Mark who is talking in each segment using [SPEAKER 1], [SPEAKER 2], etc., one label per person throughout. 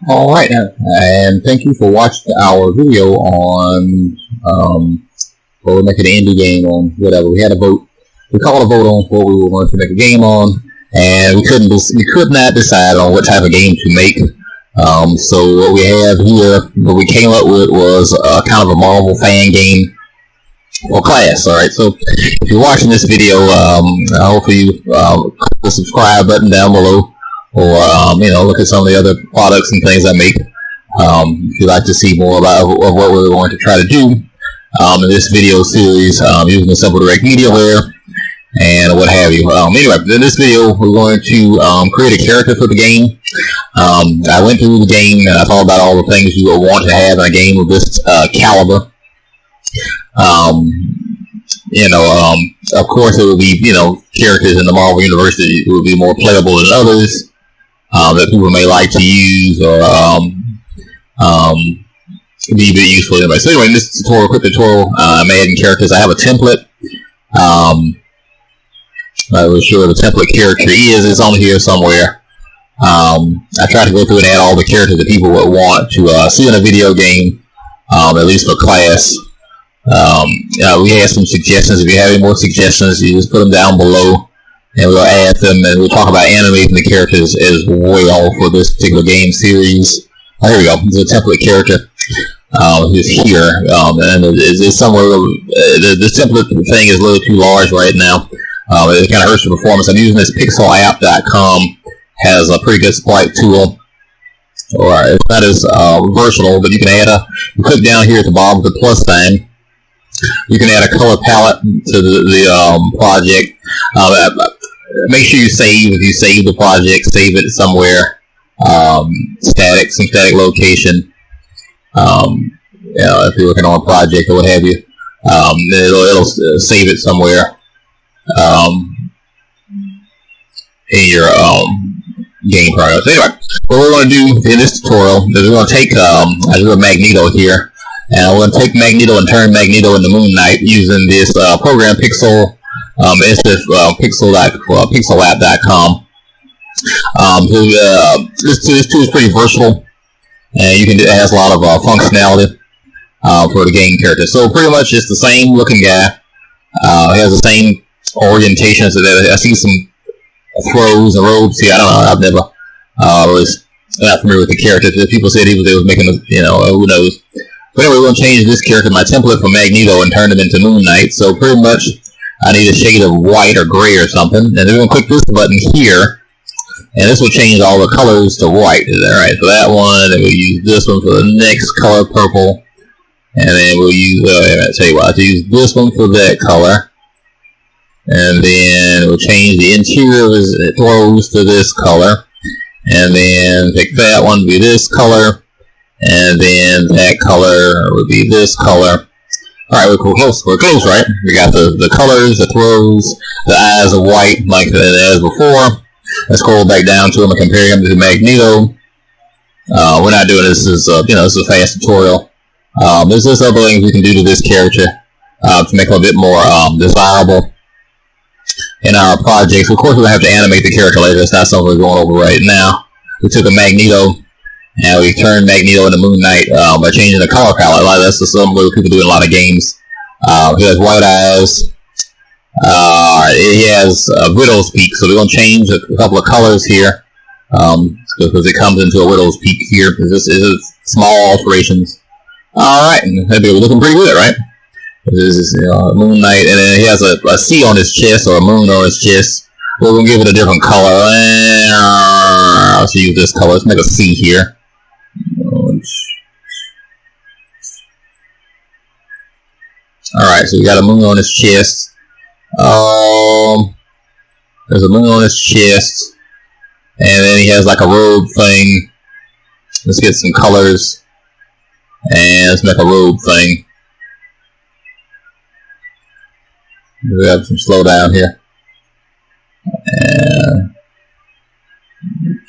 [SPEAKER 1] Alright, and thank you for watching our video on, we're making an indie game on whatever. We had a vote. We called a vote on what we were going to make a game on, and we could not decide on what type of game to make. So what we have here, what we came up with was kind of a Marvel fan game for class. Alright, so if you're watching this video, hopefully you click the subscribe button down below, or look at some of the other products and things I make. If you'd like to see more about what we're going to try to do in this video series using the Simple Directmedia Layer and what have you. Anyway, in this video we're going to create a character for the game. I went through the game and I thought about all the things you would want to have in a game of this caliber. Of course it would be, characters in the Marvel Universe that would be more playable than others, that people may like to use, or be a bit useful anyway. So anyway, in this quick tutorial, I'm adding characters. I have a template. I was sure the template character is on here somewhere. I tried to go through and add all the characters that people would want to see in a video game, at least for class. We had some suggestions. If you have any more suggestions, you just put them down below, and we'll add them, and we'll talk about animating the characters as well for this particular game series. Oh, here we go. There's a template character. Who's here, and it's somewhere. This template thing is a little too large right now. It kind of hurts the performance. I'm using this pixelapp.com. Has a pretty good Sprite tool. Or it's not as versatile, but you can add you click down here at the bottom with the plus sign. You can add a color palette to the project. Make sure you save. If you save the project, save it somewhere some static location. If you're working on a project or what have you, it'll save it somewhere in your game progress. Anyway, what we're going to do in this tutorial is we're going to take I do a Magneto here, and we're going to take Magneto and turn Magneto into Moon Knight using this program Pixel. It's this pixelapp.com. This tool is pretty versatile, and it has a lot of functionality for the game character. So pretty much it's the same looking guy. He has the same orientation. So I see some throws and robes here. I don't know. I've never was not familiar with the character. People said they was making who knows. But anyway, we're going to change this character, my template for Magneto, and turn him into Moon Knight. So pretty much I need a shade of white or gray or something. And then we're going to click this button here, and this will change all the colors to white. Alright, for that one, and we'll use this one for the next color, purple. And then we'll use, I'll tell you what, I'll use this one for that color. And then we'll change the interior of his throws to this color. And then pick that one to be this color. And then that color would be this color. Alright, we're close, right? We got the colors, the throws, the eyes are white like as before. Let's scroll back down to him and compare him to Magneto. We're not doing this. This is a fast tutorial. There's just other things we can do to this character to make him a bit more desirable in our projects. Of course, we'll have to animate the character later. It's not something we're going over right now. We took a Magneto and we turned Magneto into Moon Knight by changing the color palette. That's something people do in a lot of games. He has white eyes. He has Widow's Peak, so we're going to change a couple of colors here because it comes into a Widow's Peak here. This is small alterations. Alright, that'd be looking pretty good, right? This is Moon Knight, and then he has a C on his chest, or a moon on his chest. We're going to give it a different color. Let's use this color. Let's make a C here. Alright, so we got a moon on his chest. There's a moon on his chest, and then he has like a robe thing. Let's get some colors, and let's make a robe thing. We have some slowdown here.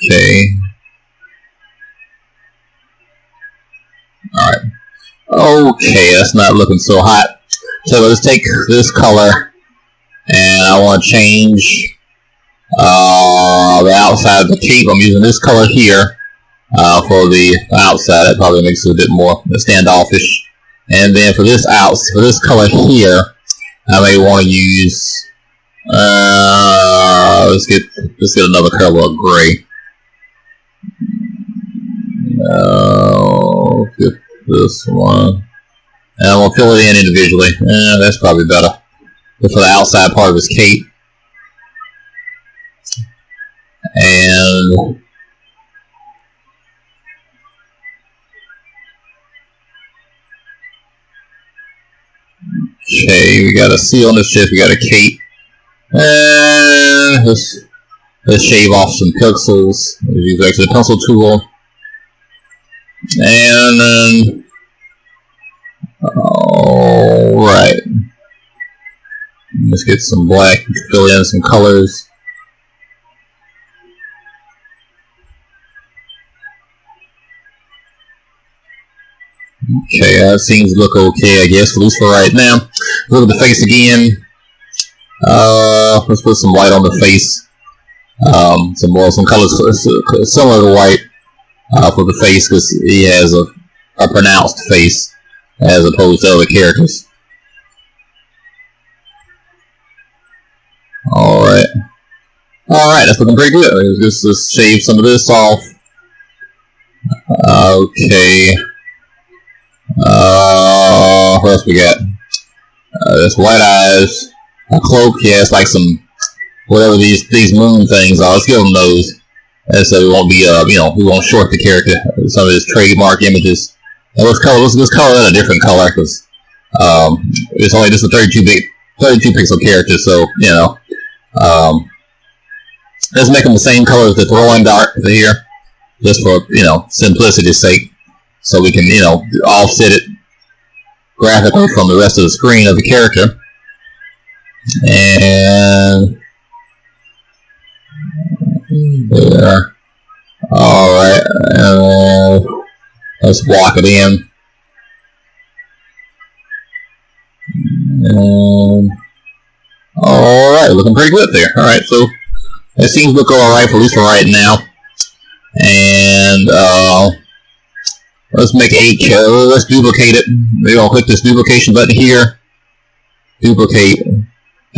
[SPEAKER 1] Okay. Alright. Okay, that's not looking so hot. So let's take this color, and I want to change the outside of the cape. I'm using this color here. for the outside. That probably makes it a bit more standoffish. And then for this color here, I may want to use. Let's get another color of gray. Let's get this one. And we'll fill it in individually. That's probably better. But for the outside part of his cape. And okay, we got a C on this chest, we got a cape. And let's shave off some pixels. Let's use actually the pencil tool. And then alright. Let's get some black, fill in some colors. Okay, that seems to look okay, I guess, at least for right now. Look at the face again. Let's put some white on the face. Some colors similar to white for the face, because he has a pronounced face as opposed to other characters. Alright, that's looking pretty good. Let's shave some of this off. Okay. What else we got? This white eyes, a cloak. Yeah, it's like some whatever these moon things are. Let's give them those, and so we won't be we won't short the character. Some of his trademark images. And let's color that a different color, because it's only just a 32 pixel character. So let's make them the same color as the throwing dart here, just for simplicity's sake. So we can, offset it graphically from the rest of the screen of the character. And there. Alright. Let's block it in. And alright, looking pretty good there. Alright, so it seems to look alright, at least for right now. And let's make let's duplicate it. Maybe I'll click this duplication button here. Duplicate.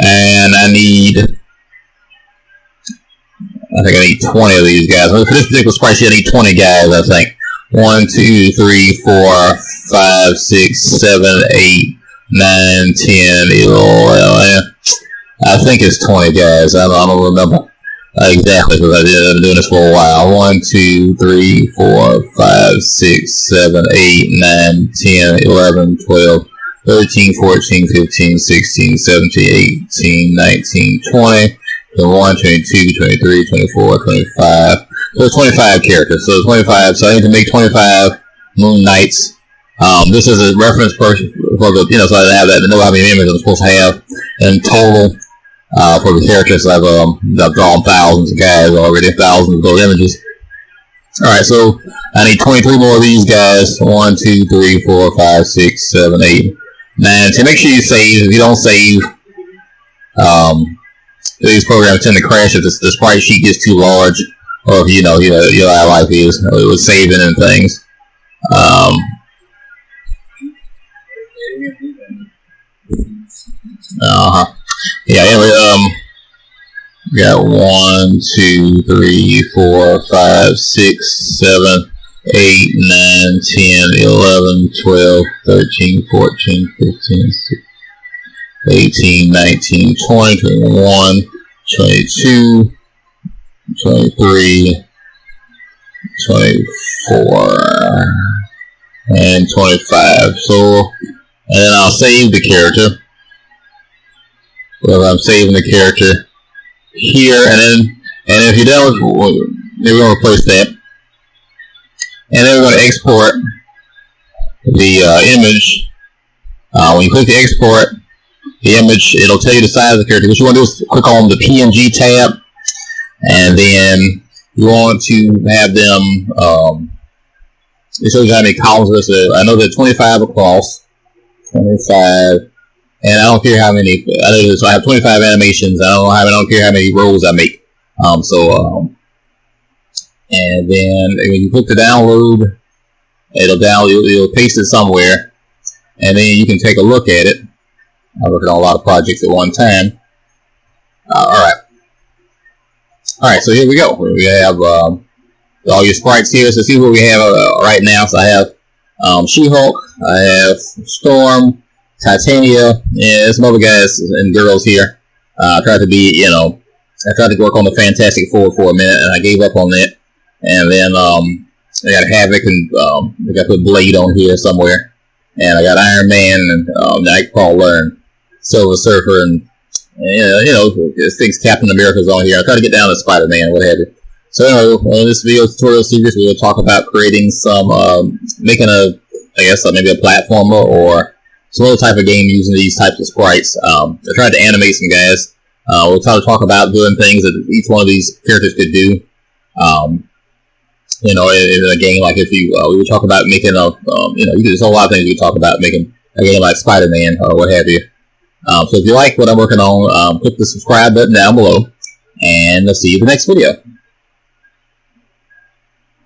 [SPEAKER 1] And I think I need 20 of these guys. For this particular sprite sheet, I need 20 guys, I think. 1, 2, 3, 4, 5, 6, 7, 8, 9, 10, 11. I think it's 20 guys. I don't remember exactly, because I've been doing this for a while. 1, 2, 3, 4, 5, 6, 7, 8, 9, 10, 11, 12, 13, 14, 15, 16, 17, 18, 19, 20, 21, 22, 23, 24, 25. So it's 25 characters. So it's 25. So I need to make 25 Moon Knights. This is a reference person for the, so I have that to know how many images I'm supposed to have in total. For the characters, I've drawn thousands of guys already, thousands of those images. Alright, so I need 23 more of these guys. 1, 2, 3, 4, 5, 6, 7, 8, 9, 10. Make sure you save. If you don't save, these programs tend to crash if the sprite sheet gets too large, or if how life is with saving and things. Yeah, anyway, we got 1, 2, 3, 4, 5, 6, 7, 8, 9, 10, 11, 12, 13, 14, 15, 16, 18, 19, 20, 21, 22, 23, 24, and 25. So, and then I'll save the character. Well, I'm saving the character here, and if you're done with, we're going to replace that, and then we're going to export the image. When you click the export the image, it'll tell you the size of the character. What you want to do is click on the PNG tab, and then you want to have them. It shows you how many columns there is. I know that 25 across, 25. And I don't care how many. So I have 25 animations. I don't care how many rows I make. and then when you click the download, you'll paste it somewhere, and then you can take a look at it. I'm working on a lot of projects at one time. Alright, so here we go. We have all your sprites here. So see what we have right now. So I have She-Hulk, I have Storm, Titania, and some other guys and girls here. I tried to be, I tried to work on the Fantastic Four for a minute, and I gave up on that. And then I got Havoc, and I got to put Blade on here somewhere. And I got Iron Man, and Nightcrawler, and Silver Surfer, and things Captain America's on here. I try to get down to Spider-Man, what have you. So anyway, in this video tutorial series, we will talk about creating some, making maybe a platformer or some other type of game using these types of sprites. I tried to animate some guys. We'll try to talk about doing things that each one of these characters could do. In a game, like if we would talk about making there's a lot of things we could talk about making a game like Spider-Man or what have you. So if you like what I'm working on, click the subscribe button down below, and I'll see you in the next video.